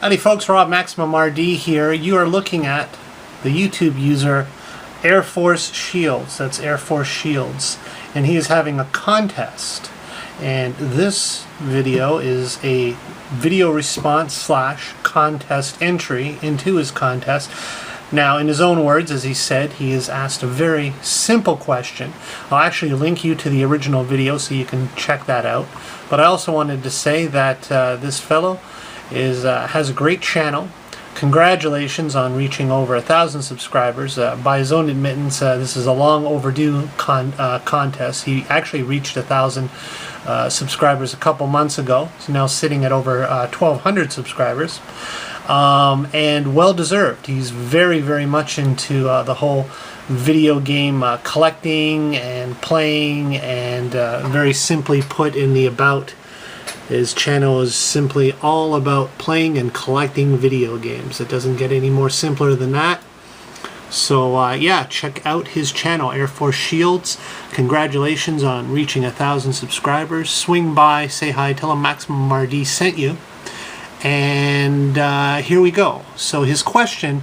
Howdy folks, Rob MaximumRD here. You are looking at the YouTube user airforceshields. That's airforceshields. And he is having a contest. And this video is a video response / contest entry into his contest. Now, in his own words, as he said, he has asked a very simple question. I'll actually link you to the original video so you can check that out. But I also wanted to say that this fellow has a great channel. Congratulations on reaching over 1,000 subscribers. By his own admittance, this is a long overdue contest. He actually reached 1,000 subscribers a couple months ago. He's now sitting at over 1,200 subscribers. And well deserved. He's very, very much into the whole video game collecting and playing, and very simply put in the about, his channel is simply all about playing and collecting video games. It doesn't get any more simpler than that. So yeah, check out his channel, airforceshields. Congratulations on reaching 1,000 subscribers. Swing by, say hi, tell him MaximumRD sent you. And here we go. So his question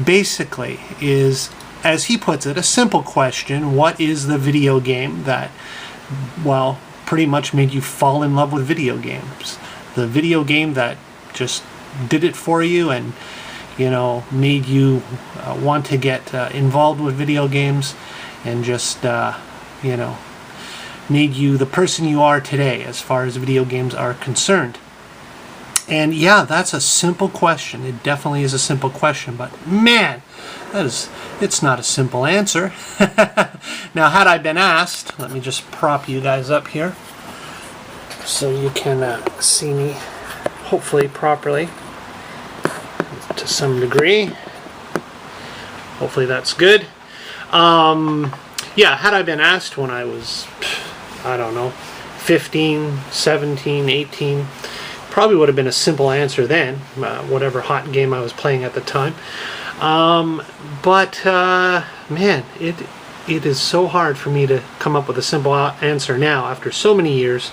basically is, as he puts it, a simple question. What is the video game that, well, pretty much made you fall in love with video games? The video game that just did it for you and, you know, made you want to get involved with video games, and just, you know, made you the person you are today as far as video games are concerned. And yeah, that's a simple question. It definitely is a simple question, but man, it's not a simple answer. Now, had I been asked, let me just prop you guys up here so you can see me hopefully properly to some degree. Hopefully that's good. Yeah, had I been asked when I was, I don't know, 15, 17, 18, probably would have been a simple answer then, whatever hot game I was playing at the time. But man, it is so hard for me to come up with a simple answer now after so many years.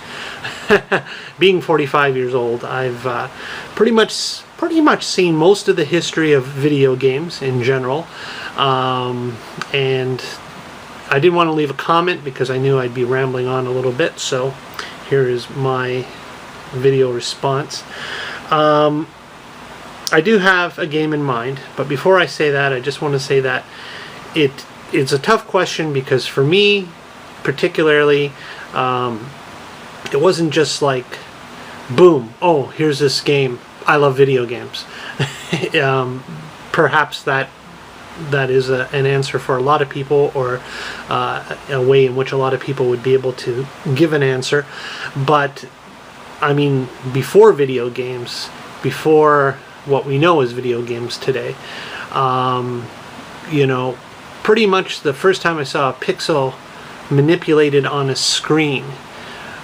Being 45 years old, I've pretty much seen most of the history of video games in general, and I didn't want to leave a comment because I knew I'd be rambling on a little bit. So here is my video response. I do have a game in mind, but before I say that, I just want to say that it's a tough question, because for me particularly, it wasn't just like boom, oh, here's this game, I love video games. Perhaps that is an answer for a lot of people, or a way in which a lot of people would be able to give an answer. But I mean, before video games, before what we know as video games today, you know, pretty much the first time I saw a pixel manipulated on a screen,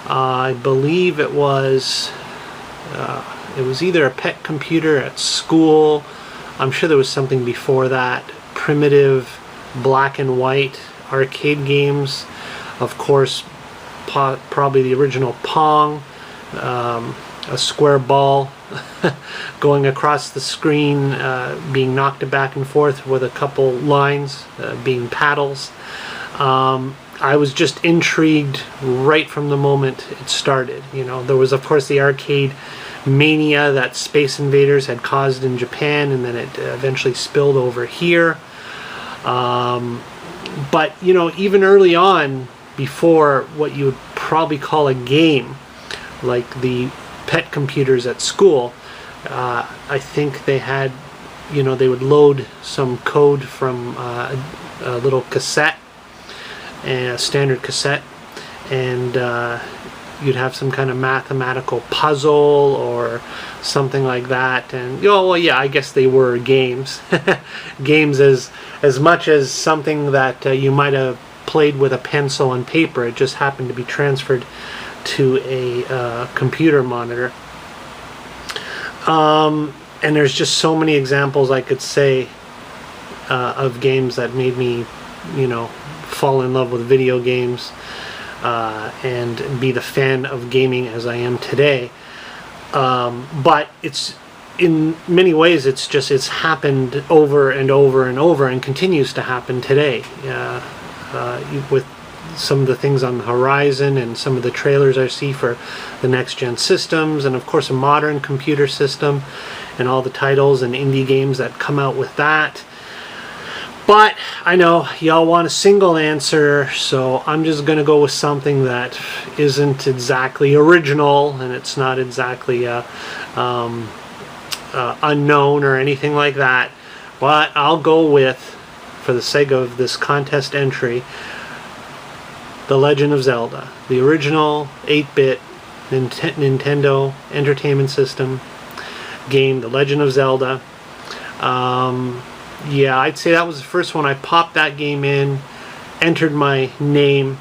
I believe it was either a pet computer at school. I'm sure there was something before that. Primitive black and white arcade games, of course, probably the original Pong. A square ball going across the screen, being knocked back and forth with a couple lines being paddles. I was just intrigued right from the moment it started. You know, there was of course the arcade mania that Space Invaders had caused in Japan, and then it eventually spilled over here. But you know, even early on, before what you would probably call a game, like the pet computers at school, I think they had, you know, they would load some code from a little cassette, a standard cassette, and you'd have some kind of mathematical puzzle or something like that. And oh well, yeah, I guess they were games. Games as much as something that you might have played with a pencil and paper. It just happened to be transferred to a computer monitor. And there's just so many examples I could say of games that made me, you know, fall in love with video games and be the fan of gaming as I am today. But it's in many ways, it's happened over and over and over, and continues to happen today. With some of the things on the horizon and some of the trailers I see for the next gen systems, and of course a modern computer system, and all the titles and indie games that come out with that. But I know y'all want a single answer, so I'm just going to go with something that isn't exactly original, and it's not exactly unknown or anything like that. But I'll go with, for the sake of this contest entry, The Legend of Zelda, the original 8-bit Nintendo Entertainment System game, The Legend of Zelda. Yeah, I'd say that was the first one. I popped that game in, entered my name,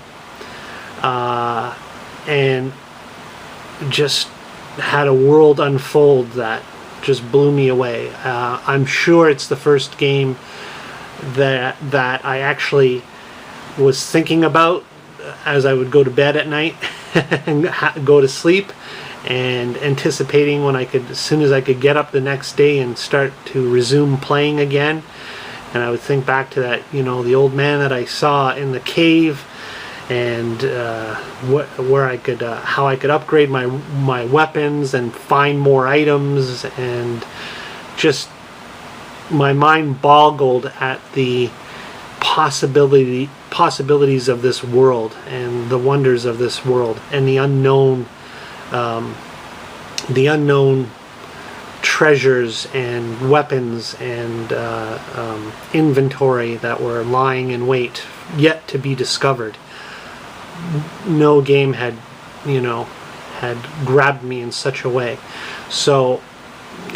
and just had a world unfold that just blew me away. I'm sure it's the first game that I actually was thinking about as I would go to bed at night and go to sleep, and anticipating when as soon as I could get up the next day and start to resume playing again. And I would think back to that, the old man that I saw in the cave, and where I could, how I could upgrade my weapons and find more items, and just my mind boggled at the possibilities of this world and the wonders of this world, and the unknown treasures and weapons and inventory that were lying in wait, yet to be discovered. No game had grabbed me in such a way. So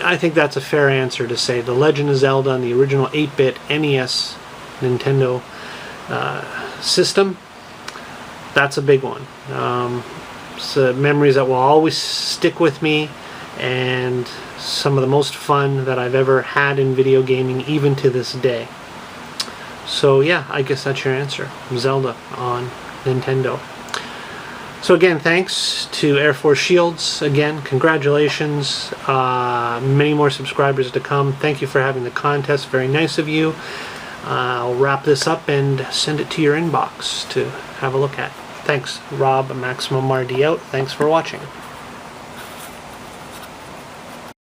I think that's a fair answer to say The Legend of Zelda on the original 8-bit NES Nintendo system. That's a big one. So memories that will always stick with me, and some of the most fun that I've ever had in video gaming, even to this day. So yeah, I guess that's your answer. Zelda on Nintendo. So again, thanks to Air Force Shields. Again, congratulations. Many more subscribers to come. Thank you for having the contest. Very nice of you. I'll wrap this up and send it to your inbox to have a look at. Thanks. Rob, MaximumRD out. Thanks for watching.